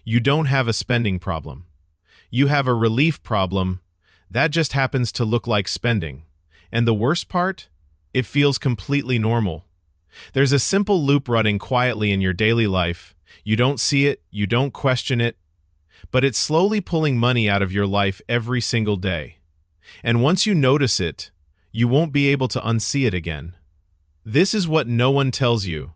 You don't have a spending problem. You have a relief problem that just happens to look like spending. And the worst part? It feels completely normal. There's a simple loop running quietly in your daily life. You don't see it, you don't question it, but it's slowly pulling money out of your life every single day. And once you notice it, you won't be able to unsee it again. This is what no one tells you.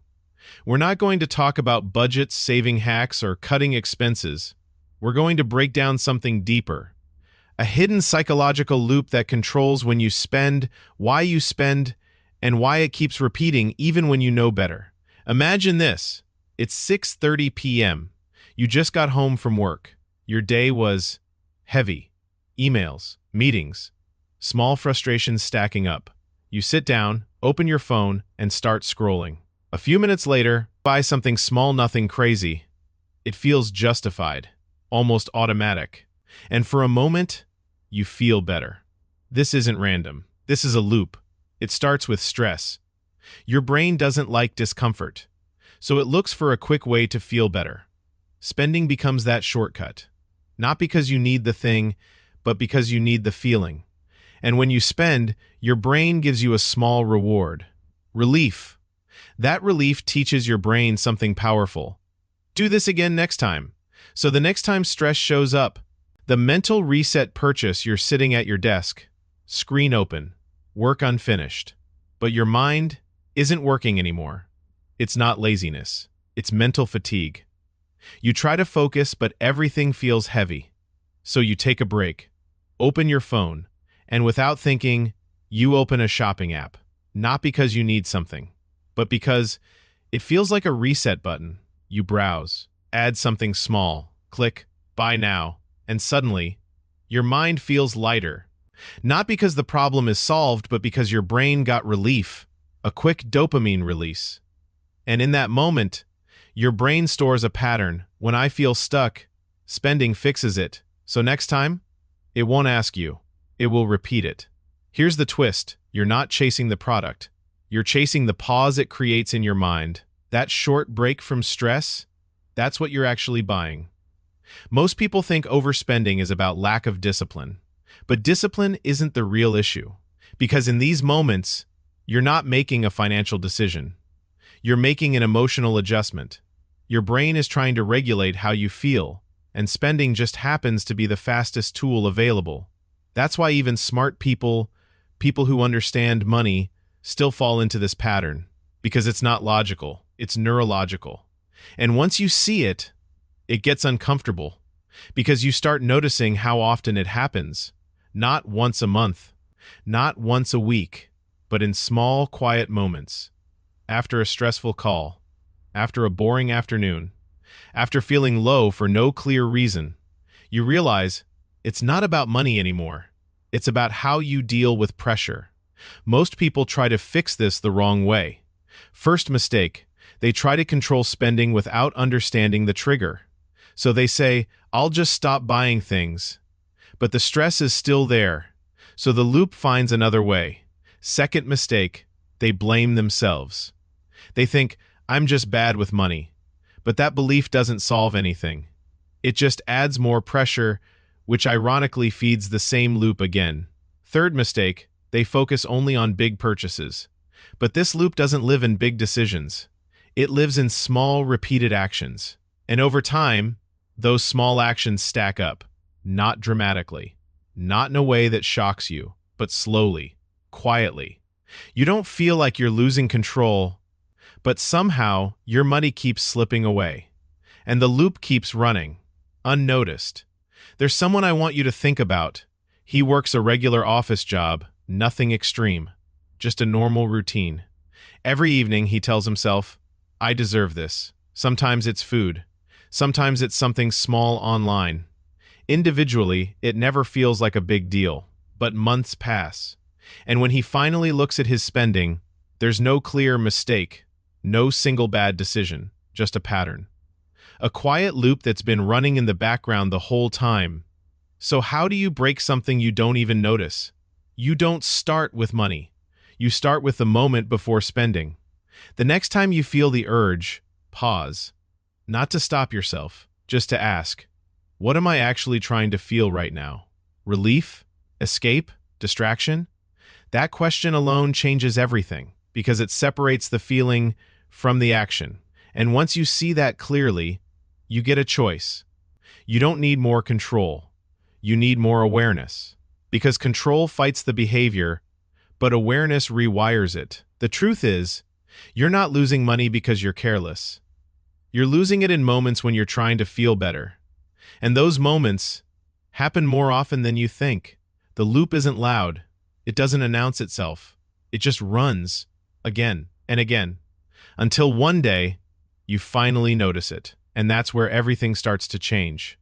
We're not going to talk about budgets, saving hacks, or cutting expenses. We're going to break down something deeper. A hidden psychological loop that controls when you spend, why you spend, and why it keeps repeating even when you know better. Imagine this. It's 6:30 p.m. You just got home from work. Your day was heavy. Emails, meetings, small frustrations stacking up. You sit down, open your phone, and start scrolling. A few minutes later, buy something small, nothing crazy. It feels justified, almost automatic. And for a moment, you feel better. This isn't random. This is a loop. It starts with stress. Your brain doesn't like discomfort, so it looks for a quick way to feel better. Spending becomes that shortcut. Not because you need the thing, but because you need the feeling. And when you spend, your brain gives you a small reward. Relief. That relief teaches your brain something powerful. Do this again next time. So the next time stress shows up, the mental reset purchase, you're sitting at your desk, screen open, work unfinished. But your mind isn't working anymore. It's not laziness. It's mental fatigue. You try to focus, but everything feels heavy. So you take a break, open your phone, and without thinking, you open a shopping app. Not because you need something, but because it feels like a reset button. You browse, add something small, click, buy now, and suddenly, your mind feels lighter. Not because the problem is solved, but because your brain got relief, a quick dopamine release. And in that moment, your brain stores a pattern. When I feel stuck, spending fixes it. So next time, it won't ask you. It will repeat it. Here's the twist. You're not chasing the product. You're chasing the pause it creates in your mind. That short break from stress, that's what you're actually buying. Most people think overspending is about lack of discipline. But discipline isn't the real issue. Because in these moments, you're not making a financial decision. You're making an emotional adjustment. Your brain is trying to regulate how you feel, and spending just happens to be the fastest tool available. That's why even smart people, people who understand money, still fall into this pattern. Because it's not logical, it's neurological. And once you see it, it gets uncomfortable. Because you start noticing how often it happens. Not once a month, not once a week, but in small, quiet moments. After a stressful call, after a boring afternoon, after feeling low for no clear reason, you realize it's not about money anymore. It's about how you deal with pressure. Most people try to fix this the wrong way. First mistake, they try to control spending without understanding the trigger. So they say, I'll just stop buying things. But the stress is still there, so the loop finds another way. Second mistake, they blame themselves. They think, I'm just bad with money. But that belief doesn't solve anything. It just adds more pressure, which ironically feeds the same loop again. Third mistake, they focus only on big purchases. But this loop doesn't live in big decisions. It lives in small, repeated actions. And over time, those small actions stack up. Not dramatically, not in a way that shocks you, but slowly, quietly. You don't feel like you're losing control, but somehow your money keeps slipping away, and the loop keeps running, unnoticed. There's someone I want you to think about. He works a regular office job, nothing extreme, just a normal routine. Every evening he tells himself, I deserve this. Sometimes it's food. Sometimes it's something small online. Individually, it never feels like a big deal, but months pass. And when he finally looks at his spending, there's no clear mistake, no single bad decision, just a pattern. A quiet loop that's been running in the background the whole time. So how do you break something you don't even notice? You don't start with money. You start with the moment before spending. The next time you feel the urge, pause. Not to stop yourself, just to ask, what am I actually trying to feel right now? Relief? Escape? Distraction? That question alone changes everything because it separates the feeling from the action. And once you see that clearly, you get a choice. You don't need more control. You need more awareness. Because control fights the behavior, but awareness rewires it. The truth is, you're not losing money because you're careless. You're losing it in moments when you're trying to feel better. And those moments happen more often than you think. The loop isn't loud. It doesn't announce itself. It just runs again and again until one day you finally notice it. And that's where everything starts to change.